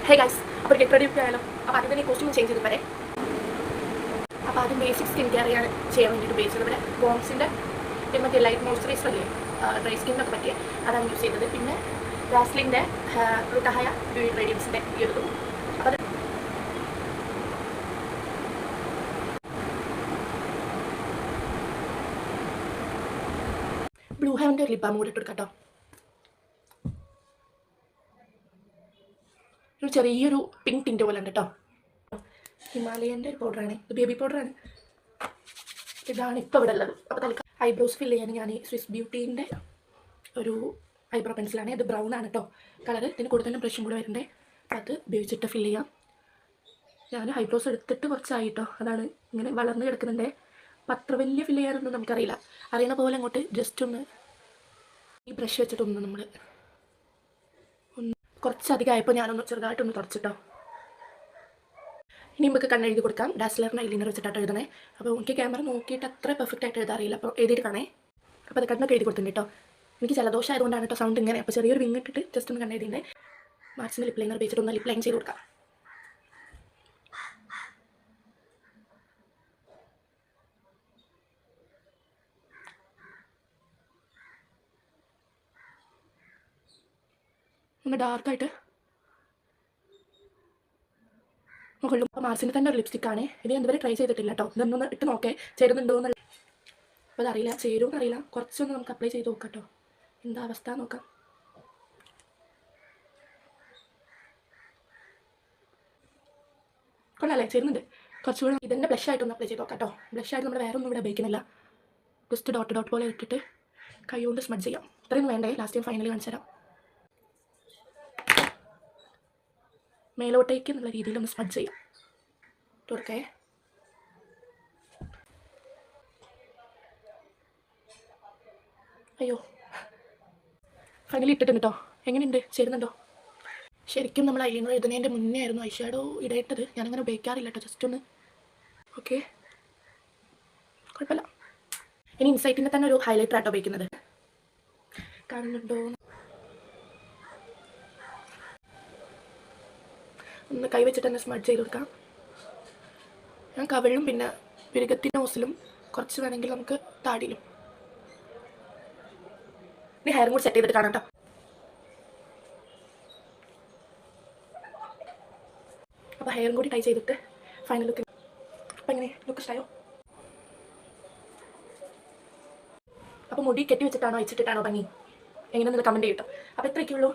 Hey guys, അപ്പോൾ get ready ആയാലോ. അപ്പോൾ ആദ്യം തന്നെ കോസ്റ്റ്യൂം ചേഞ്ച് ചെയ്ത് വരെ. അപ്പോൾ ആദ്യം ബേസിക് സ്കിൻ കെയർ ചെയ്യാൻ വേണ്ടിയിട്ട് ഉപയോഗിച്ചത് ഇവിടെ ബോൺസിൻ്റെ മറ്റേ ലൈറ്റ് മോയ്സ്ചറൈസർ അല്ലേ, ഡ്രൈ സ്കിന്നൊക്കെ പറ്റിയ അതാണ് യൂസ് ചെയ്തത്. പിന്നെ വാസ്ലിൻ്റെ റുട്ടഹയ ഡ്യൂയി റേഡിയൻസിൻ്റെ ഈ ഒരു തും. അപ്പോൾ അത് ബ്ലൂ ഹെവൻ്റെ ഒരു ലിപ് ബാം കൂടി ഇട്ടെടുക്കാം കേട്ടോ. ഒരു ചെറിയൊരു പിങ്ക് ടിൻ്റ് പോലെ ഉണ്ട് കേട്ടോ. ഹിമാലയൻ്റെ ഒരു പൗഡറാണ്, ഇത് ബേബി പൗഡറാണ്. ഇതാണ് ഇപ്പോൾ ഇവിടെ ഉള്ളത്. അപ്പോൾ തൽക്കാലം ഐബ്രോസ് ഫില്ല് ചെയ്യാൻ ഞാൻ ഈ സ്വിസ് ബ്യൂട്ടീൻ്റെ ഒരു ഐബ്രോ പെൻസിലാണ്. ഇത് ബ്രൗൺ ആണ് കേട്ടോ കളറ്. ഇതിന് കൂടുതലും ബ്രഷും കൂടെ വരുന്നുണ്ട്. അത് ഉപയോഗിച്ചിട്ട് ഫില്ല് ചെയ്യാം. ഞാൻ ഐബ്രോസ് എടുത്തിട്ട് കുറച്ചായി കേട്ടോ, അതാണ് ഇങ്ങനെ വളർന്ന് കിടക്കുന്നുണ്ട്. അപ്പം അത്ര വലിയ ഫില്ല് ചെയ്യാനൊന്നും നമുക്കറിയില്ല. അറിയുന്ന പോലെ അങ്ങോട്ട് ജസ്റ്റ് ഒന്ന് ഈ ബ്രഷ് വെച്ചിട്ടൊന്ന് നമ്മൾ കുറച്ചധികം ആയപ്പോൾ ഞാനൊന്ന് ചെറുതായിട്ടൊന്ന് തുടച്ചിട്ടോ. ഇനി നമുക്ക് കണ്ണെഴുതി കൊടുക്കാം. ഡാസ്ലറിന് ഐലൈനർ വെച്ചിട്ടാണ് എഴുതണേ. അപ്പോൾ എനിക്ക് ക്യാമറ നോക്കിയിട്ട് അത്ര പെർഫെക്റ്റ് ആയിട്ട് എഴുതാറിയില്ല. അപ്പോൾ എഴുതിയിട്ട് കാണേ. അപ്പോൾ അത് കണ്ണൊക്കെ എഴുതി കൊടുത്തിട്ടുണ്ട് കേട്ടോ. എനിക്ക് ജലദോഷം ആയതുകൊണ്ടാണ് കേട്ടോ സൗണ്ട് ഇങ്ങനെ. അപ്പോൾ ചെറിയൊരു വിങ് ഇട്ടിട്ട് ജസ്റ്റ് ഒന്ന് കണ്ണെഴുതിൻ്റെ മാർച്ചിൻ്റെ ലിപ് ലൈനർ ഉപയോഗിച്ചിട്ട് ഒന്ന് ലിപ് ലൈൻ ചെയ്ത് കൊടുക്കാം. ഒന്ന് ഡാർക്കായിട്ട് മുകളിലും. അപ്പോൾ മാർച്ചിൻ്റെ തന്നെ ഒരു ലിപ്സ്റ്റിക്കാണ്. ഇത് എന്തുവരെ ട്രൈ ചെയ്തിട്ടില്ല കേട്ടോ. ഇതൊന്നൊന്ന് ഇട്ട് നോക്കേ ചേരുന്നുണ്ടോ എന്ന്. അപ്പോൾ അതറിയില്ല, ചേരുമെന്ന് അറിയില്ല. കുറച്ചൊന്ന് നമുക്ക് അപ്ലൈ ചെയ്ത് നോക്കാം കേട്ടോ, എന്താ അവസ്ഥ നോക്കാം. കൊള്ളാല്ലേ, ചേരുന്നുണ്ട്. കുറച്ചുകൂടെ ഇതന്നെ ബ്ലഷ് ആയിട്ടൊന്ന് അപ്ലൈ ചെയ്ത് നോക്കാം കേട്ടോ. ബ്ലഷ് ആയിട്ട് നമ്മൾ വേറെ ഒന്നും ഇവിടെ ഉപയോഗിക്കുന്നില്ല. ജസ്റ്റ് ഡോട്ട് ഡോട്ട് പോലെ ഇട്ടിട്ട് കൈ കൊണ്ട് സ്മഡ്ജ് ചെയ്യാം. ഇത്രയൊന്നും വേണ്ടേ, ലാസ്റ്റ് ടൈം ഫൈനലി കാണിച്ചു തരാം. മേലോട്ടേക്ക് എന്നുള്ള രീതിയിൽ ഒന്ന് സ്മഡ്ജ് ചെയ്യാം. തുറക്കേ. അയ്യോ, ഫൈനലി ഇട്ടിട്ടുണ്ട് കേട്ടോ. എങ്ങനെയുണ്ട്, ചേരുന്നുണ്ടോ? ശരിക്കും നമ്മൾ ഐലൈനർ എഴുതുന്നതിൻ്റെ മുന്നേ ആയിരുന്നു ഐ ഷാഡോ ഇടയിട്ടത്. ഞാനങ്ങനെ ഉപയോഗിക്കാറില്ല കേട്ടോ, ജസ്റ്റ് ഒന്ന്. ഓക്കെ, കുഴപ്പമില്ല. ഇനി ഇൻസൈറ്റിൻ്റെ തന്നെ ഒരു ഹൈലൈറ്റർ ആട്ടോ ഉപയോഗിക്കുന്നത്. കാണുന്നുണ്ടോ? ഒന്ന് കൈ വെച്ചിട്ട് തന്നെ സ്മഡ്ജ് ചെയ്ത് കൊടുക്കാം. ഞാൻ കവിളിലും പിന്നെ പിരുകത്തിൻ്റെ ഓസിലും കുറച്ച് വേണമെങ്കിൽ നമുക്ക് താടിയിലും. ഇനി ഹെയറും കൂടി സെറ്റ് ചെയ്തിട്ട് കാണാം കേട്ടോ. അപ്പോൾ ഹെയറും കൂടി ടൈ ചെയ്തിട്ട് ഫൈനൽ ലുക്ക്. അപ്പം എങ്ങനെ ലുക്ക് ഇഷ്ടമായോ? അപ്പോൾ മുടി കെട്ടി വെച്ചിട്ടാണോ അയച്ചിട്ടിട്ടാണോ ഭംഗി, എങ്ങനെയൊന്നും കമൻറ്റ് ചെയ്യട്ടോ. അപ്പോൾ ഇത്രയൊക്കെ ഉള്ളൂ.